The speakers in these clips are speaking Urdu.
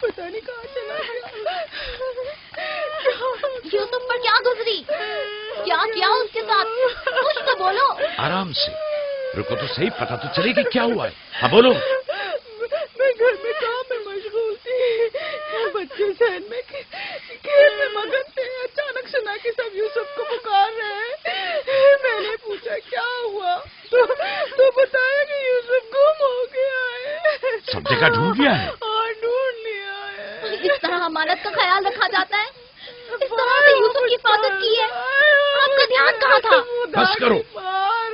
پتہ نہیں کہاں چلا گیا. یوسف پر کیا گزری؟ کیا کیا اس کے ساتھ؟ کچھ تو بولو. آرام سے رکو تو صحیح، پتہ تو چلے کہ کیا ہوا ہے. ہاں بولو. میں گھر میں کام میں مشغول تھی، بچے ذہن میں کھیل میں مگن تھے. اچانک سنا کہ سب یوسف کو پکار رہے ہیں. میں نے پوچھا کیا ہوا تو بتایا کہ یوسف گم ہو گیا ہے. سب جگہ ڈھونڈ لیا ہے؟ ہاں ڈھونڈ لیا ہے. اس طرح امانت کا خیال رکھا جاتا ہے؟ اس طرح سے یوسف کی حفاظت کی ہے؟ آپ کا دھیان کہاں تھا؟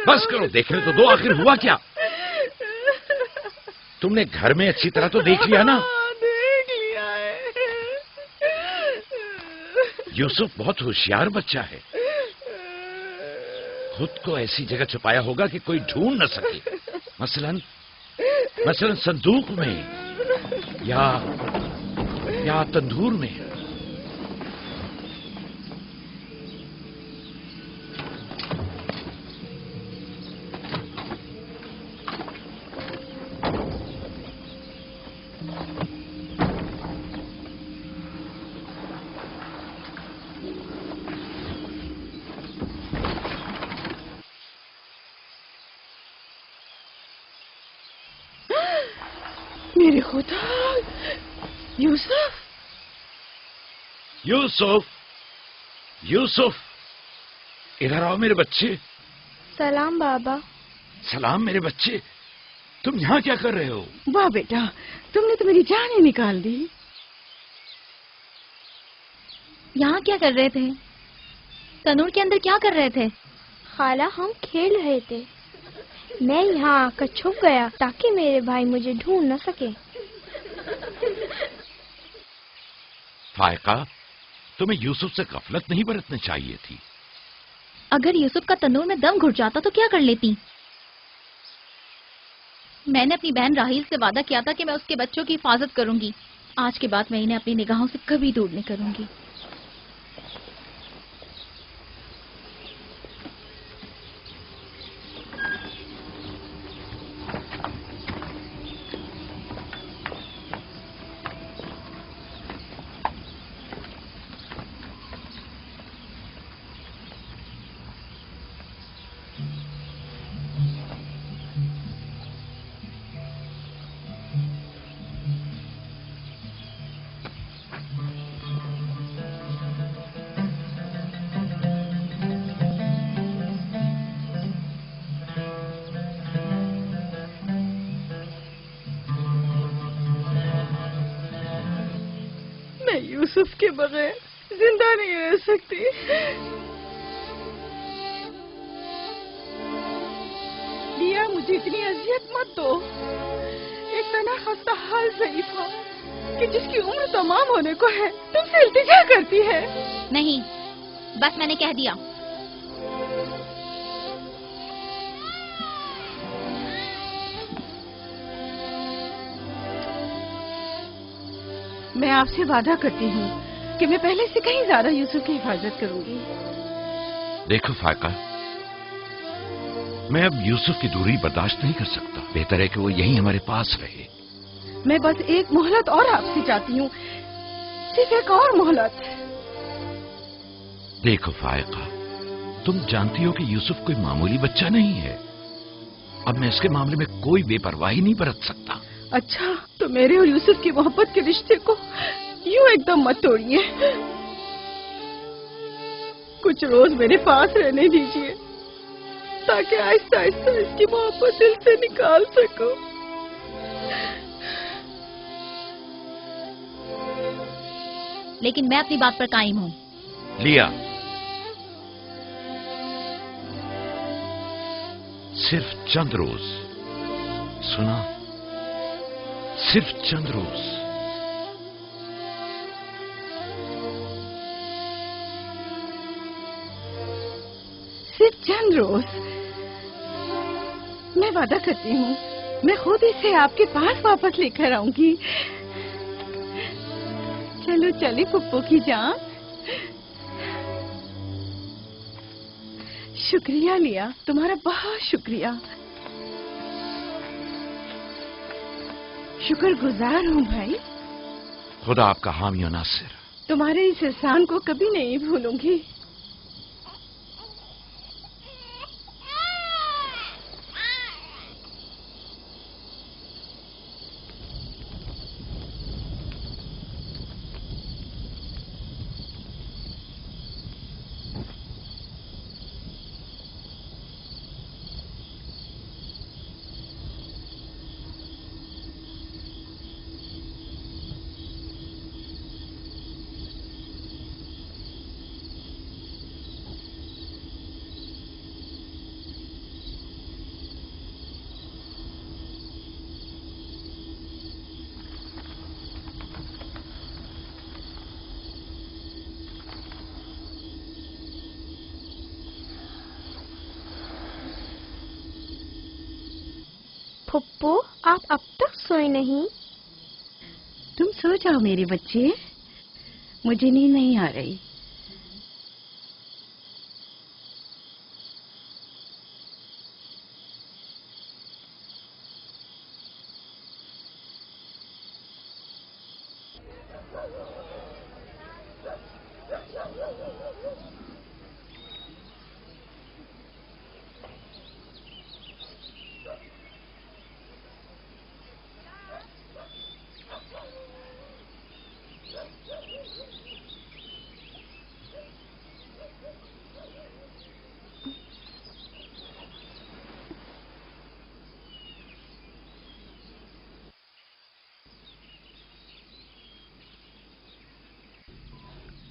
بس کرو دیکھنے تو دو، آخر ہوا کیا؟ تم نے گھر میں اچھی طرح تو دیکھ لیا نا؟ دیکھ لیا ہے. یوسف بہت ہوشیار بچہ ہے، خود کو ایسی جگہ چھپایا ہوگا کہ کوئی ڈھونڈ نہ سکے. مثلا صندوق میں یا تندور میں. میرے خدا، یوسف یوسف ادھر آؤ میرے بچے. سلام بابا. سلام میرے بچے، تم یہاں کیا کر رہے ہو؟ واہ بیٹا، تم نے تو میری جان ہی نکال دی. یہاں کیا کر رہے تھے؟ تنور کے اندر کیا کر رہے تھے؟ خالہ ہم کھیل رہے تھے. میں یہاں آ کر چھپ گیا تاکہ میرے بھائی مجھے ڈھونڈ نہ سکے. فائقہ، تمہیں یوسف سے غفلت نہیں برتنی چاہیے تھی. اگر یوسف کا تنور میں دم گھٹ جاتا تو کیا کر لیتی؟ میں نے اپنی بہن راحیل سے وعدہ کیا تھا کہ میں اس کے بچوں کی حفاظت کروں گی. آج کے بعد میں انہیں اپنی نگاہوں سے کبھی دور نہیں کروں گی. یوسف کے بغیر زندہ نہیں رہ سکتی. لیا مجھے اتنی اذیت مت دو. ایک تنہا خستہ حال ضعیفہ کہ جس کی عمر تمام ہونے کو ہے تم سے التجا کرتی ہے. نہیں، بس میں نے کہہ دیا. میں آپ سے وعدہ کرتی ہوں کہ میں پہلے سے کہیں زیادہ یوسف کی حفاظت کروں گی. دیکھو فائقہ، میں اب یوسف کی دوری برداشت نہیں کر سکتا. بہتر ہے کہ وہ یہیں ہمارے پاس رہے. میں بس ایک مہلت اور آپ سے چاہتی ہوں، صرف ایک اور مہلت. دیکھو فائقہ، تم جانتی ہو کہ یوسف کوئی معمولی بچہ نہیں ہے. اب میں اس کے معاملے میں کوئی بے پرواہی نہیں برت سکتا. اچھا، تو میرے اور یوسف کی محبت کے رشتے کو یوں ایک دم مت توڑیے. کچھ روز میرے پاس رہنے دیجیے تاکہ آہستہ آہستہ اس کی محبت دل سے نکال سکوں. لیکن میں اپنی بات پر قائم ہوں. لیا، صرف چند روز، سنا، صرف چند روز. صرف چند روز. میں وعدہ کرتی ہوں میں خود اسے آپ کے پاس واپس لے کر آؤں گی. چلو چلے پپو کی جان. شکریہ لیا، تمہارا بہت شکریہ. شکر گزار ہوں بھائی. خدا آپ کا حامی و ناصر. تمہارے اس احسان کو کبھی نہیں بھولوں گی. پھپھو آپ اب تک سوئے نہیں؟ تم سو جاؤ میرے بچے، مجھے نیند نہیں آ رہی.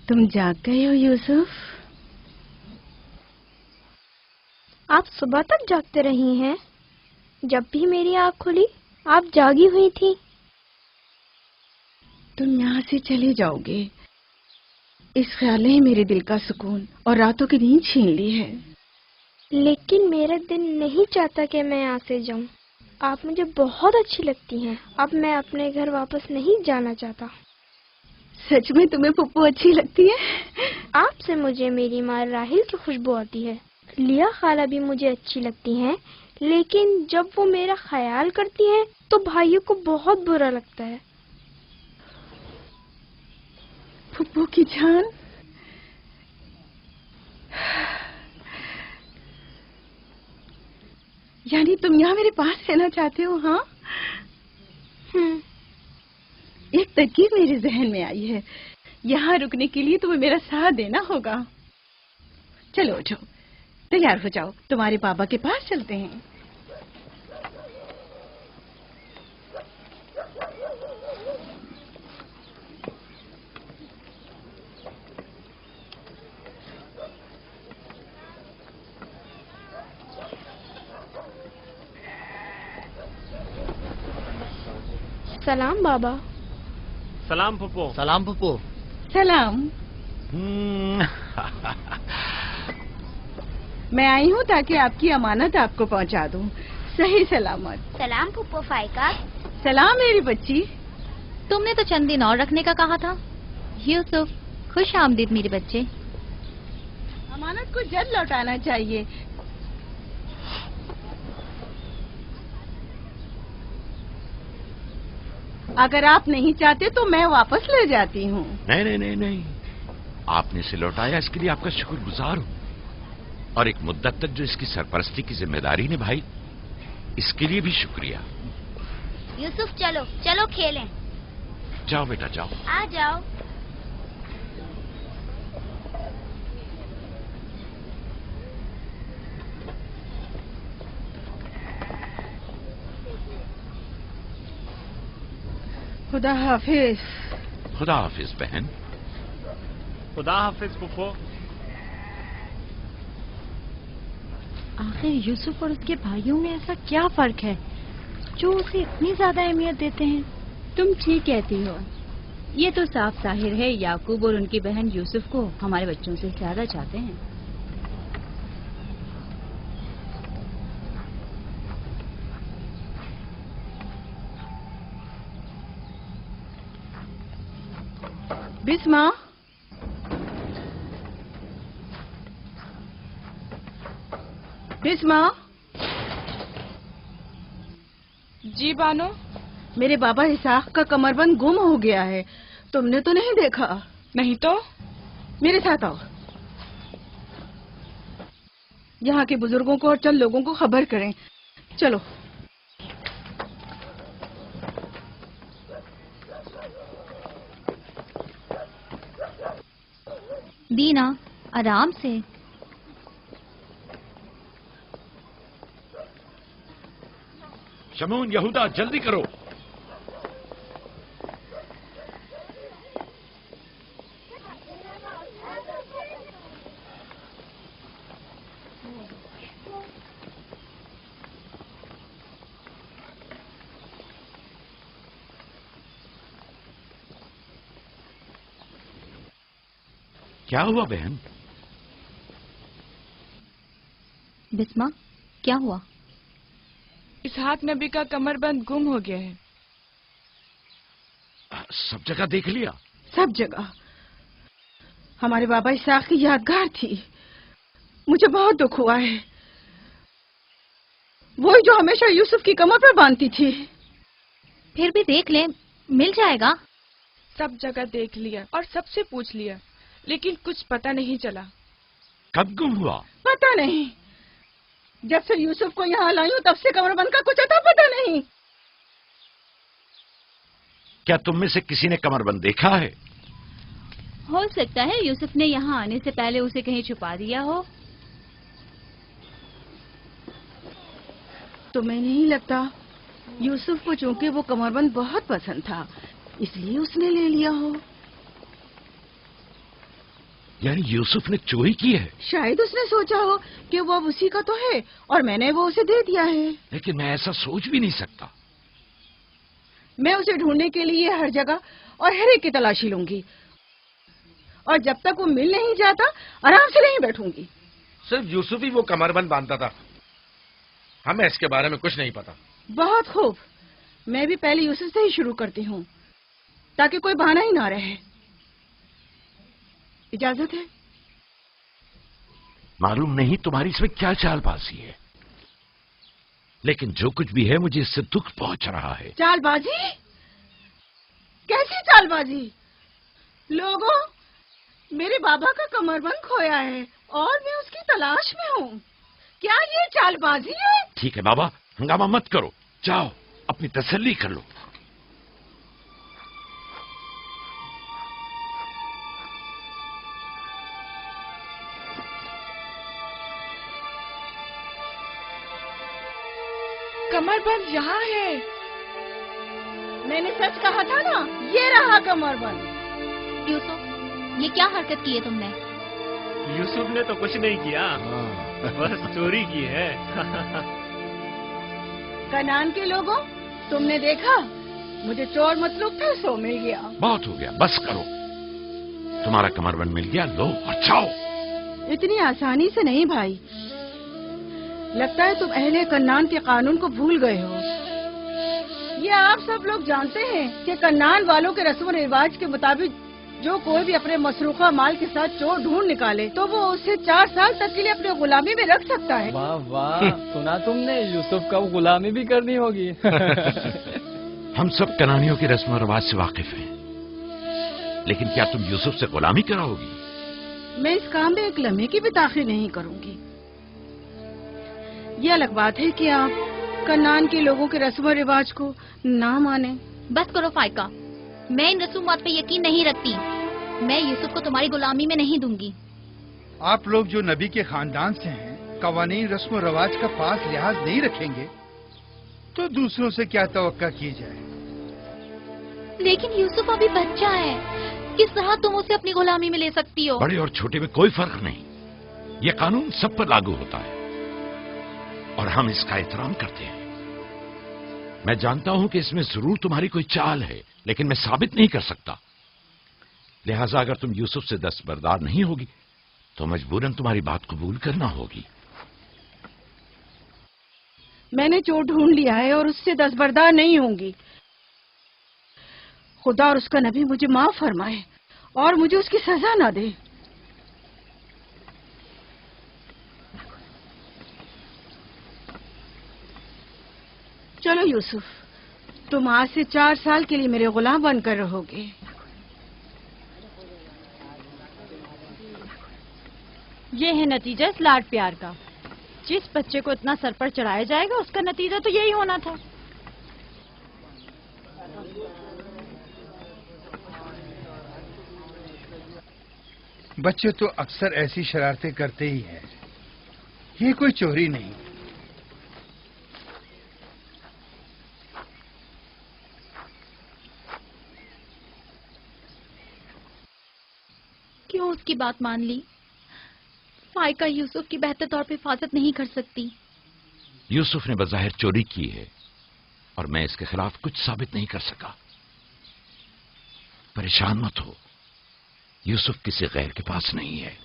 تم جاگ گئے ہو یوسف؟ آپ صبح تک جاگتے رہی ہیں؟ جب بھی میری آنکھ کھلی آپ جاگی ہوئی تھی. تم یہاں سے چلے جاؤ گے، اس خیال نے میرے دل کا سکون اور راتوں کی نیند چھین لی ہے. لیکن میرا دل نہیں چاہتا کہ میں یہاں سے جاؤں. آپ مجھے بہت اچھی لگتی ہیں. اب میں اپنے گھر واپس نہیں جانا چاہتا. سچ میں تمہیں پھپھو اچھی لگتی ہے؟ آپ سے مجھے میری ماں راحیل کی خوشبو آتی ہے. لیا خالہ بھی مجھے اچھی لگتی ہیں، لیکن جب وہ میرا خیال کرتی ہیں تو بھائیوں کو بہت برا لگتا ہے. پھپھو کی جان، یعنی تم یہاں میرے پاس رہنا چاہتے ہو؟ ہاں. ایک ترکیب میرے ذہن میں آئی ہے. یہاں رکنے کے لیے تمہیں میرا ساتھ دینا ہوگا. چلو اٹھو، تیار ہو جاؤ، تمہارے بابا کے پاس چلتے ہیں. سلام بابا. سلام پھپھو. سلام پھپھو. سلام. میں آئی ہوں تاکہ آپ کی امانت آپ کو پہنچا دوں صحیح سلامت. سلام پھپھو فائقہ. سلام میری بچی. تم نے تو چند دن اور رکھنے کا کہا تھا. یوسف، خوش آمدید میرے بچے. امانت کو جلد لوٹانا چاہیے. اگر آپ نہیں چاہتے تو میں واپس لے جاتی ہوں. نہیں نہیں نہیں نہیں، آپ نے اسے لوٹایا، اس کے لیے آپ کا شکر گزار ہوں. اور ایک مدت تک جو اس کی سرپرستی کی ذمہ داری نبھائی، اس کے لیے بھی شکریہ. یوسف چلو چلو کھیلیں. جاؤ بیٹا جاؤ. آ جاؤ. خدا حافظ. خدا حافظ بہن. خدا حافظ پھپھو. آخر یوسف اور اس کے بھائیوں میں ایسا کیا فرق ہے جو اسے اتنی زیادہ اہمیت دیتے ہیں؟ تم ٹھیک کہتی ہو. یہ تو صاف ظاہر ہے یعقوب اور ان کی بہن یوسف کو ہمارے بچوں سے زیادہ چاہتے ہیں. بسما، بسما. جی بانو. میرے بابا اسحاق کا کمر بند گم ہو گیا ہے، تم نے تو نہیں دیکھا؟ نہیں تو میرے ساتھ آؤ، یہاں کے بزرگوں کو اور چند لوگوں کو خبر کریں. چلو. دینا آرام سے. شمون، یہودا، جلدی کرو. کیا ہوا بہن؟ بسمہ، کیا ہوا؟ اسحاق نبی کا کمر بند گم ہو گیا ہے. سب جگہ دیکھ لیا؟ سب جگہ. ہمارے بابا اسحاق کی یادگار تھی. مجھے بہت دکھ ہوا ہے. وہی جو ہمیشہ یوسف کی کمر پر باندھتی تھی. پھر بھی دیکھ لیں، مل جائے گا. سب جگہ دیکھ لیا اور سب سے پوچھ لیا، لیکن کچھ پتہ نہیں چلا. کب گم ہوا؟ پتہ نہیں. جب سے یوسف کو یہاں لائی ہوں تب سے کمر بند کا کچھ اتا پتہ نہیں. کیا تم میں سے کسی نے کمر بند دیکھا ہے؟ ہو سکتا ہے یوسف نے یہاں آنے سے پہلے اسے کہیں چھپا دیا ہو. تمہیں نہیں لگتا یوسف کو چونکہ وہ کمر بند بہت پسند تھا اس لیے اس نے لے لیا ہو؟ یعنی یوسف نے چوری کی ہے؟ شاید اس نے سوچا ہو کہ وہ اب اسی کا تو ہے اور میں نے وہ اسے دے دیا ہے. لیکن میں ایسا سوچ بھی نہیں سکتا. میں اسے ڈھونڈنے کے لیے ہر جگہ اور ہر ایک کی تلاشی لوں گی، اور جب تک وہ مل نہیں جاتا آرام سے نہیں بیٹھوں گی. صرف یوسف ہی وہ کمر بند باندھتا تھا، ہمیں اس کے بارے میں کچھ نہیں پتا. بہت خوب. میں بھی پہلے یوسف سے ہی شروع کرتی ہوں تاکہ کوئی بہانہ ہی نہ رہے. اجازت ہے؟ معلوم نہیں تمہاری اس میں کیا چال بازی ہے، لیکن جو کچھ بھی ہے مجھے اس سے دکھ پہنچ رہا ہے. چال بازی؟ کیسی چال بازی؟ لوگوں، میرے بابا کا کمر بند کھویا ہے اور میں اس کی تلاش میں ہوں. کیا یہ چال بازی ہے؟ ٹھیک ہے بابا، ہنگامہ مت کرو، جاؤ اپنی تسلی کر لو. کمر بند یہاں ہے. میں نے سچ کہا تھا نا، یہ رہا کمر بند. یوسف، یہ کیا حرکت کی ہے تم نے؟ یوسف نے تو کچھ نہیں کیا، بس چوری کی ہے. کنعان کے لوگوں، تم نے دیکھا مجھے چور مطلوب تھا، سو مل گیا. بہت ہو گیا، بس کرو. تمہارا کمر بند مل گیا، لو اور جاؤ. اتنی آسانی سے نہیں بھائی. لگتا ہے تم اہل کنعان کے قانون کو بھول گئے ہو. یہ آپ سب لوگ جانتے ہیں کہ کنعان والوں کے رسم و رواج کے مطابق جو کوئی بھی اپنے مسروقہ مال کے ساتھ چور ڈھونڈ نکالے تو وہ اسے 4 سال تک کے لیے اپنے غلامی میں رکھ سکتا ہے. واہ واہ، سنا تم نے، یوسف کا غلامی بھی کرنی ہوگی. ہم سب کنانیوں کے رسم و رواج سے واقف ہیں، لیکن کیا تم یوسف سے غلامی کراؤ گی؟ میں اس کام میں ایک لمحے کی بھی تاخیر نہیں کروں گی. یہ الگ بات ہے کہ آپ کنعان کے لوگوں کے رسم و رواج کو نہ مانیں. بس کرو فائقہ، میں ان رسومات پہ یقین نہیں رکھتی. میں یوسف کو تمہاری غلامی میں نہیں دوں گی. آپ لوگ جو نبی کے خاندان سے ہیں، قوانین رسم و رواج کا خاص لحاظ نہیں رکھیں گے تو دوسروں سے کیا توقع کی جائے. لیکن یوسف ابھی بچہ ہے، کس طرح تم اسے اپنی غلامی میں لے سکتی ہو؟ بڑے اور چھوٹے میں کوئی فرق نہیں. یہ قانون سب پر لاگو ہوتا ہے اور ہم اس کا احترام کرتے ہیں. میں جانتا ہوں کہ اس میں ضرور تمہاری کوئی چال ہے، لیکن میں ثابت نہیں کر سکتا. لہذا اگر تم یوسف سے دستبردار نہیں ہوگی تو مجبوراً تمہاری بات قبول کرنا ہوگی. میں نے چور ڈھونڈ لیا ہے اور اس سے دستبردار نہیں ہوں گی. خدا اور اس کا نبی مجھے معاف فرمائے اور مجھے اس کی سزا نہ دے. چلو یوسف، تم آج سے 4 سال کے لیے میرے غلام بن کر رہو گے. یہ ہے نتیجہ اس لاڈ پیار کا. جس بچے کو اتنا سر پر چڑھایا جائے گا اس کا نتیجہ تو یہی ہونا تھا. بچے تو اکثر ایسی شرارتیں کرتے ہی ہیں. یہ کوئی چوری نہیں. کیوں اس کی بات مان لی؟ فائقہ یوسف کی بہتر طور پہ حفاظت نہیں کر سکتی. یوسف نے بظاہر چوری کی ہے اور میں اس کے خلاف کچھ ثابت نہیں کر سکا. پریشان مت ہو، یوسف کسی غیر کے پاس نہیں ہے.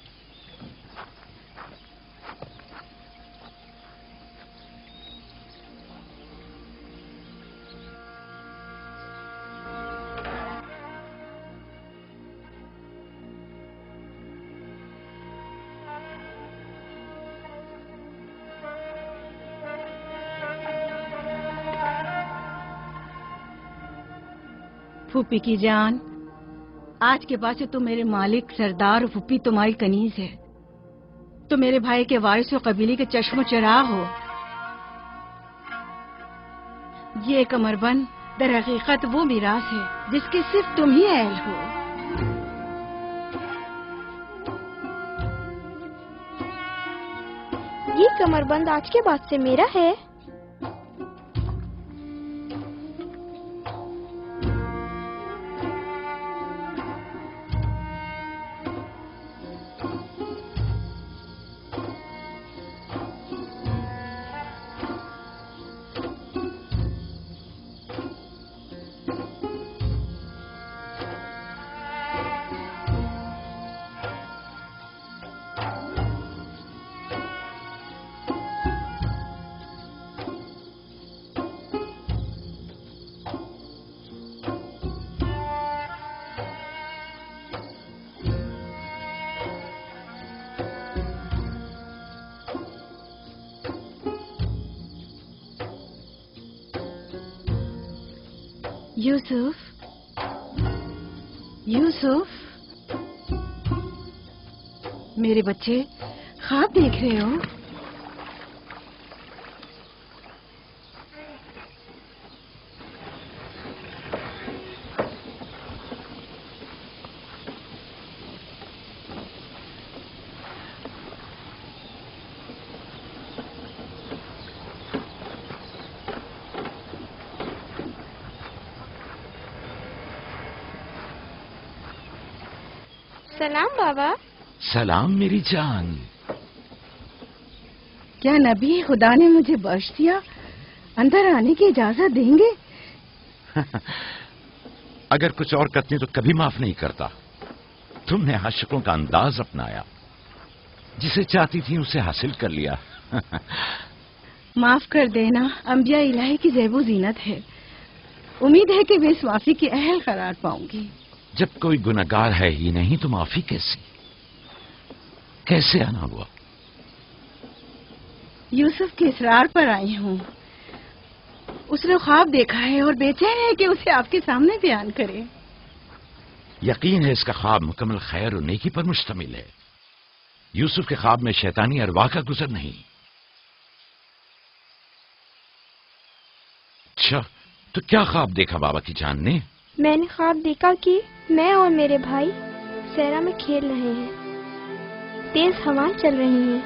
پھوپھی کی جان، آج کے بعد سے تو میرے مالک سردار اور پھوپھی تمہاری کنیز ہے. تو میرے بھائی کے وارث و قبیلے کے چشم و چراغ ہو. یہ کمربند در حقیقت وہ میراث ہے جس کے صرف تم ہی اہل ہو. یہ کمربند آج کے بعد سے میرا ہے. یوسف، یوسف، میرے بچے خواب دیکھ رہے ہو؟ سلام بابا. سلام میری جان. کیا نبی خدا نے مجھے بخش دیا؟ اندر آنے کی اجازت دیں گے؟ اگر کچھ اور کرتی تو کبھی معاف نہیں کرتا. تم نے عاشقوں کا انداز اپنایا، جسے چاہتی تھی اسے حاصل کر لیا. معاف کر دینا انبیاء الہی کی زیب و زینت ہے. امید ہے کہ میں اس معافی کی اہل قرار پاؤں گی. جب کوئی گناہگار ہے ہی نہیں تو معافی کیسے آنا ہوا؟ یوسف کے اصرار پر آئی ہوں. اس نے خواب دیکھا ہے اور بے چین ہے کہ اسے آپ کے سامنے بیان کرے. یقین ہے اس کا خواب مکمل خیر اور نیکی پر مشتمل ہے. یوسف کے خواب میں شیطانی ارواح کا گزر نہیں. اچھا، تو کیا خواب دیکھا بابا کی جان نے؟ میں نے خواب دیکھا کہ میں اور میرے بھائی صحرا میں کھیل رہے ہیں. تیز ہوائیں چل رہی ہیں.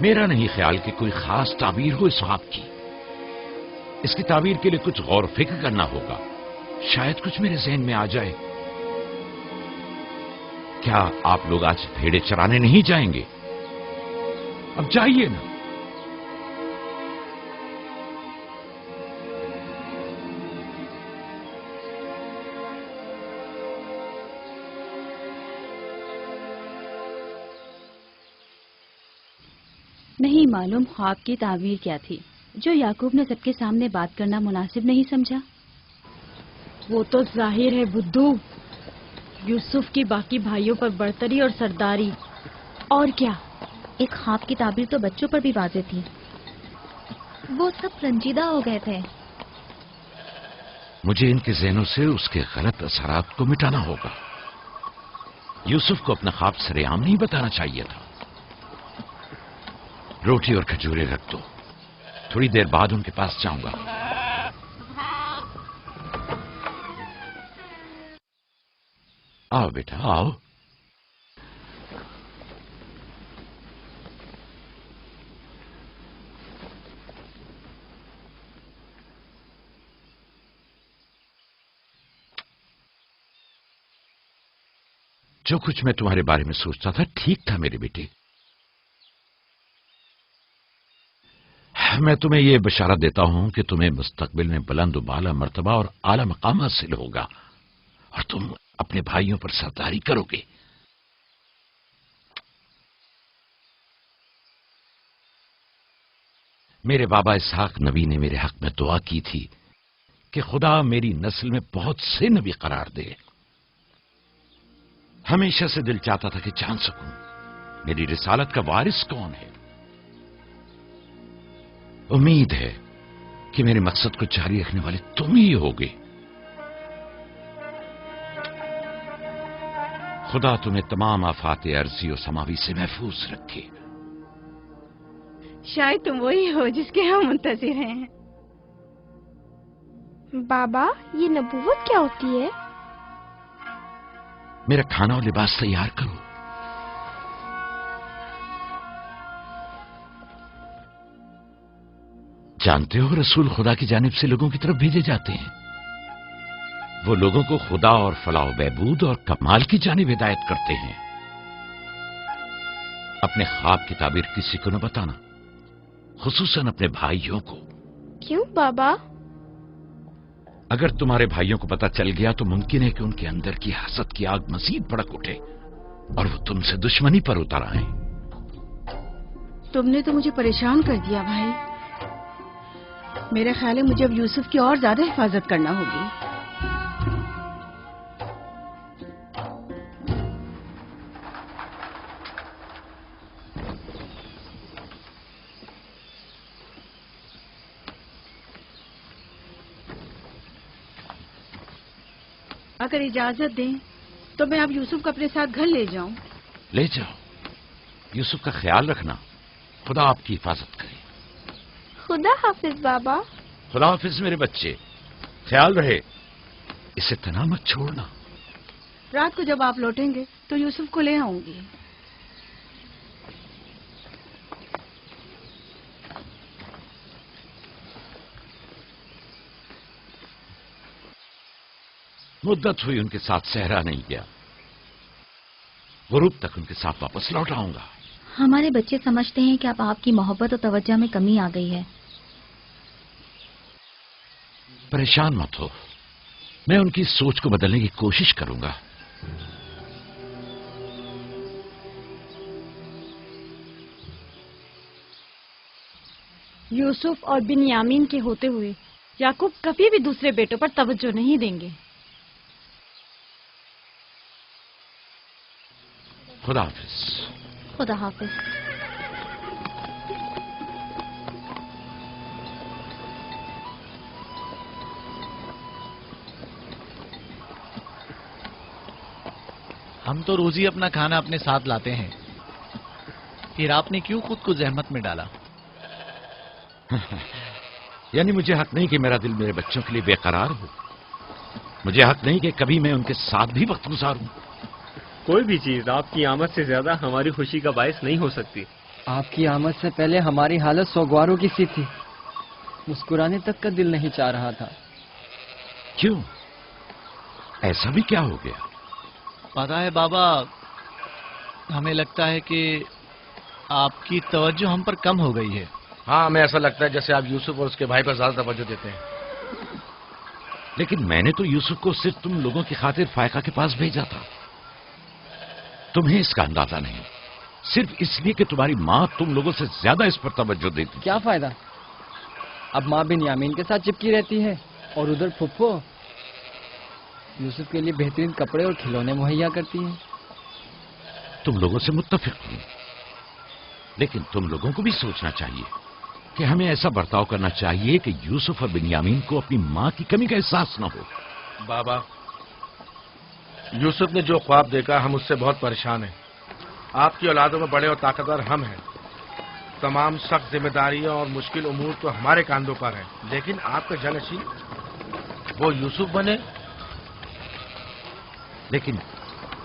میرا نہیں خیال کہ کوئی خاص تعبیر ہو اس خواب کی. اس کی تعبیر کے لیے کچھ غور و فکر کرنا ہوگا. شاید کچھ میرے ذہن میں آ جائے. کیا آپ لوگ آج بھیڑے چرانے نہیں جائیں گے؟ اب جائیے نا. نہیں معلوم خواب کی تعبیر کیا تھی جو یعقوب نے سب کے سامنے بات کرنا مناسب نہیں سمجھا. وہ تو ظاہر ہے بدھو، یوسف کی باقی بھائیوں پر برتری اور سرداری. اور کیا؟ ایک خواب کی تعبیر تو بچوں پر بھی واضح تھی. وہ سب رنجیدہ ہو گئے تھے. مجھے ان کے ذہنوں سے اس کے غلط اثرات کو مٹانا ہوگا. یوسف کو اپنا خواب سر عام نہیں بتانا چاہیے تھا. روٹی اور کھجورے رکھ دو، تھوڑی دیر بعد ان کے پاس جاؤں گا. آؤ بیٹا آؤ. جو کچھ میں تمہارے بارے میں سوچتا تھا ٹھیک تھا میرے بیٹے. میں تمہیں یہ بشارت دیتا ہوں کہ تمہیں مستقبل میں بلند و بالا مرتبہ اور اعلی مقام حاصل ہوگا اور تم اپنے بھائیوں پر سرداری کرو گے. میرے بابا اسحاق نبی نے میرے حق میں دعا کی تھی کہ خدا میری نسل میں بہت سے نبی قرار دے. ہمیشہ سے دل چاہتا تھا کہ جان سکوں میری رسالت کا وارث کون ہے. امید ہے کہ میرے مقصد کو جاری رکھنے والے تم ہی ہوگے. خدا تمہیں تمام آفات ارضی و سماوی سے محفوظ رکھے. شاید تم وہی ہو جس کے ہم منتظر ہیں. بابا یہ نبوت کیا ہوتی ہے؟ میرا کھانا اور لباس تیار کرو. جانتے ہو رسول خدا کی جانب سے لوگوں کی طرف بھیجے جاتے ہیں. وہ لوگوں کو خدا اور فلاح و بہبود اور کمال کی جانب ہدایت کرتے ہیں. اپنے خواب کی تعبیر کسی کو نہ بتانا، خصوصاً اپنے بھائیوں کو. کیوں بابا؟ اگر تمہارے بھائیوں کو پتہ چل گیا تو ممکن ہے کہ ان کے اندر کی حسد کی آگ مزید بھڑک اٹھے اور وہ تم سے دشمنی پر اتر آئیں. تم نے تو مجھے پریشان کر دیا بھائی. میرے خیال ہے مجھے اب یوسف کی اور زیادہ حفاظت کرنا ہوگی. اگر اجازت دیں تو میں اب یوسف کو اپنے ساتھ گھر لے جاؤں. لے جاؤ. یوسف کا خیال رکھنا. خدا آپ کی حفاظت کرے. خدا حافظ بابا. خدا حافظ میرے بچے. خیال رہے اسے تنہا مت چھوڑنا. رات کو جب آپ لوٹیں گے تو یوسف کو لے آؤں گی. مدت ہوئی ان کے ساتھ صحرا نہیں گیا. غروب تک ان کے ساتھ واپس لوٹ آؤں گا. ہمارے بچے سمجھتے ہیں کہ اب آپ کی محبت اور توجہ میں کمی آ گئی ہے. پریشان مت ہو، میں ان کی سوچ کو بدلنے کی کوشش کروں گا. یوسف اور بنیامین کے ہوتے ہوئے یعقوب کبھی بھی دوسرے بیٹوں پر توجہ نہیں دیں گے. خدا حافظ. خدا حافظ. ہم تو روز ہی اپنا کھانا اپنے ساتھ لاتے ہیں، پھر آپ نے کیوں خود کو زحمت میں ڈالا؟ یعنی مجھے حق نہیں کہ میرا دل میرے بچوں کے لیے بے قرار ہو. مجھے حق نہیں کہ کبھی میں ان کے ساتھ بھی وقت گزاروں. کوئی بھی چیز آپ کی آمد سے زیادہ ہماری خوشی کا باعث نہیں ہو سکتی. آپ کی آمد سے پہلے ہماری حالت سوگواروں کی سی تھی. مسکرانے تک کا دل نہیں چاہ رہا تھا. کیوں؟ ایسا بھی کیا ہو گیا؟ پتا ہے بابا، ہمیں لگتا ہے کہ آپ کی توجہ ہم پر کم ہو گئی ہے. ہاں، ہمیں ایسا لگتا ہے جیسے آپ یوسف اور اس کے بھائی پر زیادہ توجہ دیتے ہیں. لیکن میں نے تو یوسف کو صرف تم لوگوں کی خاطر فائقہ کے پاس بھیجا تھا. تمہیں اس کا اندازہ نہیں، صرف اس لیے کہ تمہاری ماں تم لوگوں سے زیادہ اس پر توجہ دیتی. کیا فائدہ؟ اب ماں بنیامین کے ساتھ چپکی رہتی ہے اور ادھر پھپھو یوسف کے لیے بہترین کپڑے اور کھلونے مہیا کرتی ہیں. تم لوگوں سے متفق ہوں، لیکن تم لوگوں کو بھی سوچنا چاہیے کہ ہمیں ایسا برتاؤ کرنا چاہیے کہ یوسف اور بنیامین کو اپنی ماں کی کمی کا احساس نہ ہو. بابا، یوسف نے جو خواب دیکھا ہم اس سے بہت پریشان ہیں. آپ کی اولادوں میں بڑے اور طاقتور ہم ہیں. تمام سخت ذمہ داریاں اور مشکل امور تو ہمارے کاندھوں پر ہیں، لیکن آپ کا جانشین وہ یوسف بنے. لیکن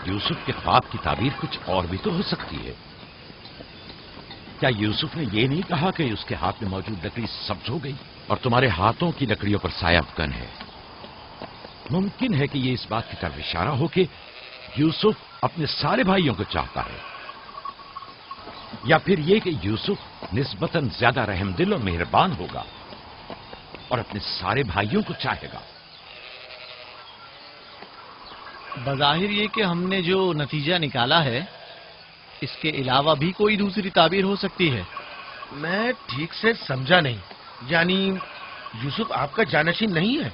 یوسف کے خواب کی تعبیر کچھ اور بھی تو ہو سکتی ہے. کیا یوسف نے یہ نہیں کہا کہ اس کے ہاتھ میں موجود لکڑی سبز ہو گئی اور تمہارے ہاتھوں کی لکڑیوں پر سایہ افکن ہے؟ ممکن ہے کہ یہ اس بات کی طرف اشارہ ہو کہ یوسف اپنے سارے بھائیوں کو چاہتا ہے، یا پھر یہ کہ یوسف نسبتاً زیادہ رحم دل اور مہربان ہوگا اور اپنے سارے بھائیوں کو چاہے گا. بظاہر یہ کہ ہم نے جو نتیجہ نکالا ہے اس کے علاوہ بھی کوئی دوسری تعبیر ہو سکتی ہے. میں ٹھیک سے سمجھا نہیں. یعنی یوسف آپ کا جانشین نہیں ہے؟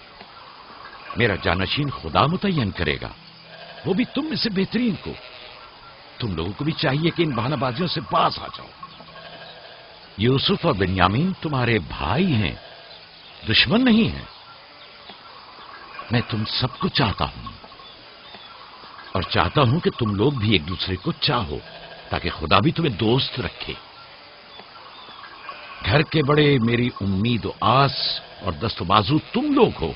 میرا جانشین خدا متعین کرے گا، وہ بھی تم میں سے بہترین کو. تم لوگوں کو بھی چاہیے کہ ان بہانہ بازیوں سے باز آ جاؤ. یوسف اور بنیامین تمہارے بھائی ہیں، دشمن نہیں ہیں. میں تم سب کو چاہتا ہوں اور چاہتا ہوں کہ تم لوگ بھی ایک دوسرے کو چاہو تاکہ خدا بھی تمہیں دوست رکھے. گھر کے بڑے میری امید و آس اور دست و بازو تم لوگ ہو.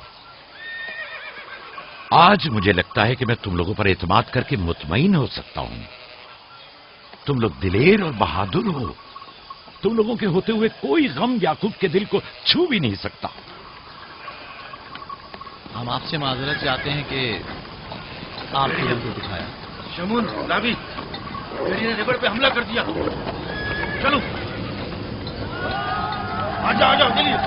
آج مجھے لگتا ہے کہ میں تم لوگوں پر اعتماد کر کے مطمئن ہو سکتا ہوں. تم لوگ دلیر اور بہادر ہو. تم لوگوں کے ہوتے ہوئے کوئی غم یعقوب کے دل کو چھو بھی نہیں سکتا. ہم آپ سے معذرت چاہتے ہیں کہ آپ نے ہم کو دکھایا. شمون، لاوی، میری نے ریبڑ پہ حملہ کر دیا. چلو آ جاؤ چلیے.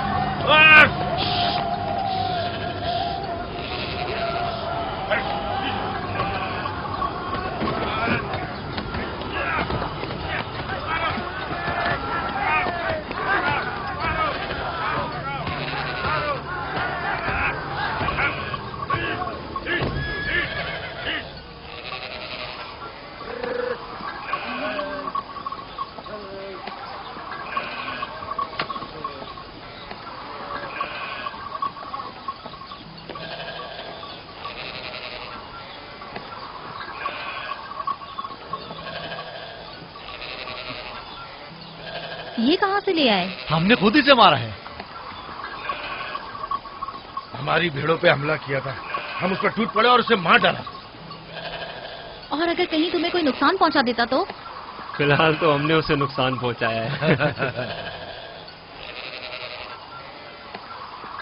یہ کہاں سے لے آئے؟ ہم نے خود ہی سے مارا ہے. ہماری بھیڑوں پہ حملہ کیا تھا، ہم اس پر ٹوٹ پڑے اور اسے مار ڈالا. اور اگر کہیں تمہیں کوئی نقصان پہنچا دیتا تو؟ فی الحال تو ہم نے اسے نقصان پہنچایا ہے.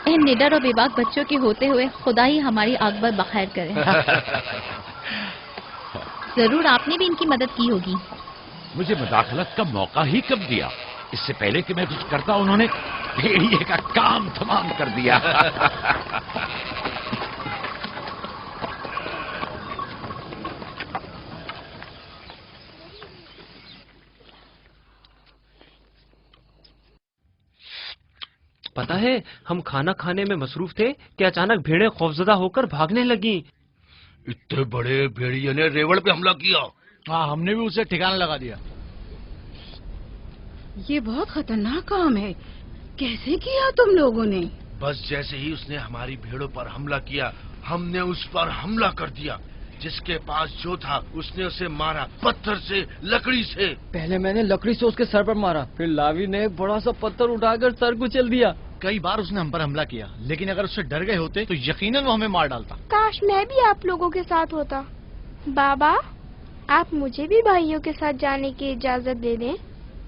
ان نڈر اور بے باک بچوں کے ہوتے ہوئے خدا ہی ہماری عاقبت بخیر کرے. ضرور آپ نے بھی ان کی مدد کی ہوگی. مجھے مداخلت کا موقع ہی کب دیا؟ اس سے پہلے کہ میں کچھ کرتا انہوں نے بھیڑیے کا کام تمام کر دیا. پتا ہے ہم کھانا کھانے میں مصروف تھے کہ اچانک بھیڑیں خوفزدہ ہو کر بھاگنے لگیں. اتنے بڑے بھیڑیے نے ریوڑ پہ حملہ کیا. ہاں، ہم نے بھی اسے ٹھکانہ لگا دیا. یہ بہت خطرناک کام ہے. کیسے کیا تم لوگوں نے؟ بس جیسے ہی اس نے ہماری بھیڑوں پر حملہ کیا ہم نے اس پر حملہ کر دیا. جس کے پاس جو تھا اس نے اسے مارا، پتھر سے، لکڑی سے. پہلے میں نے لکڑی سے اس کے سر پر مارا، پھر لاوی نے ایک بڑا سا پتھر اٹھا کر سر کو چل دیا. کئی بار اس نے ہم پر حملہ کیا، لیکن اگر اس سے ڈر گئے ہوتے تو یقیناً وہ ہمیں مار ڈالتا. کاش میں بھی آپ لوگوں کے ساتھ ہوتا. بابا، آپ مجھے بھی بھائیوں کے ساتھ جانے کی اجازت دے دیں.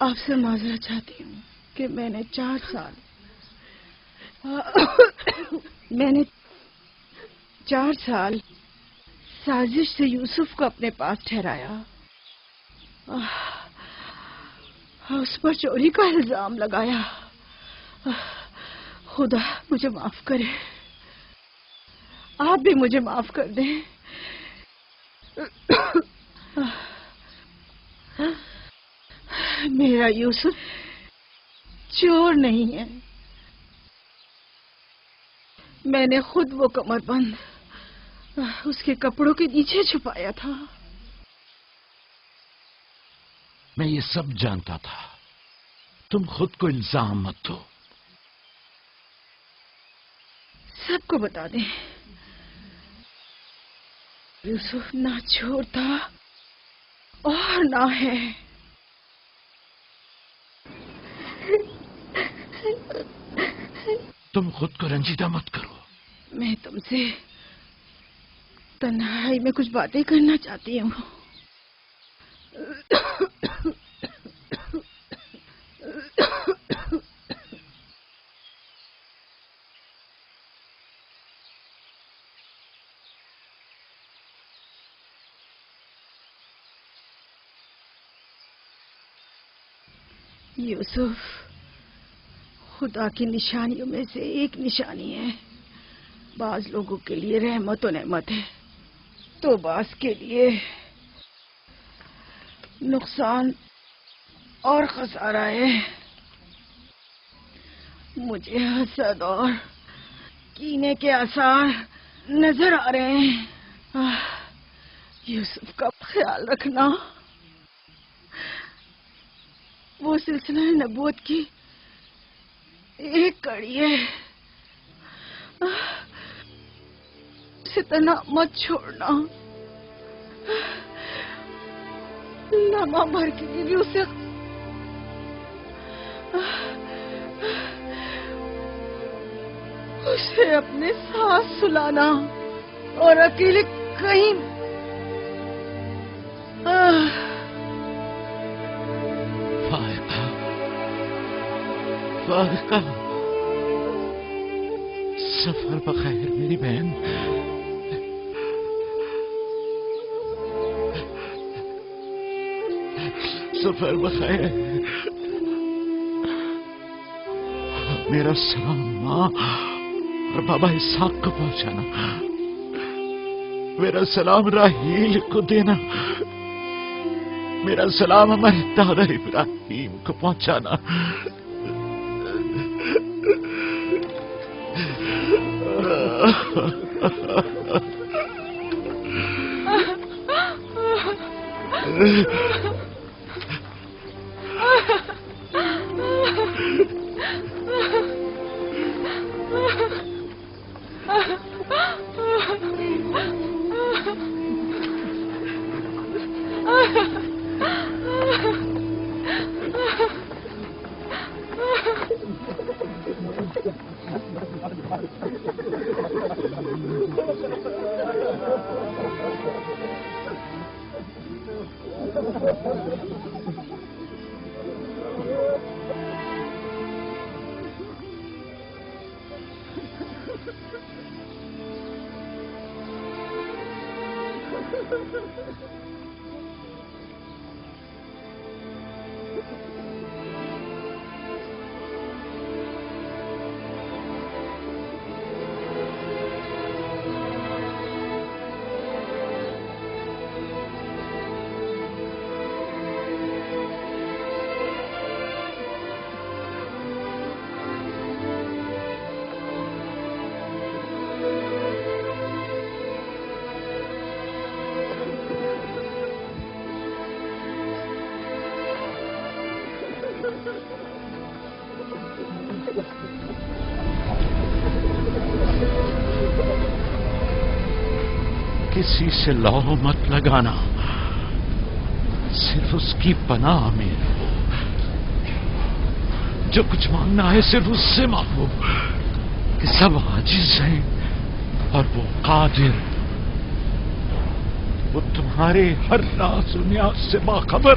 آپ سے معذرت چاہتی ہوں کہ میں نے 4 سال سازش سے یوسف کو اپنے پاس ٹھہرایا، اس پر چوری کا الزام لگایا۔ خدا مجھے معاف کرے، آپ بھی مجھے معاف کر دیں۔ میرا یوسف چور نہیں ہے، میں نے خود وہ کمر بند اس کے کپڑوں کے نیچے چھپایا تھا۔ میں یہ سب جانتا تھا، تم خود کو الزام مت دو۔ سب کو بتا دیں، یوسف نہ چور تھا اور نہ ہے۔ تم خود کو رنجیدہ مت کرو۔ میں تم سے تنہائی میں کچھ باتیں کرنا چاہتی ہوں۔ یوسف خدا کی نشانیوں میں سے ایک نشانی ہے۔ بعض لوگوں کے لیے رحمت و نعمت ہے تو بعض کے لیے نقصان اور خسارہ ہے۔ مجھے حسد اور کینے کے آثار نظر آ رہے ہیں۔ یوسف کا خیال رکھنا، وہ سلسلہ نبوت کی ایک کڑی ہے، اسے تنہا مت چھوڑنا۔ لمحہ بھر کے لیے بھی اسے اپنے ساتھ سلانا اور اکیلے کہیں فائقہ، سفر بخیر میری بہن۔ سفر بخیر۔ میرا سلام ماں اور بابا اسحاق کو پہنچانا، میرا سلام راہیل کو دینا، میرا سلام ہمارے دادا ابراہیم کو پہنچانا۔ کسی سے لو مت لگانا، صرف اس کی پناہ میں رہو۔ جو کچھ مانگنا ہے صرف اس سے مانگو کہ سب عاجز ہیں اور وہ قادر، وہ تمہارے ہر راز و نیاز سے باخبر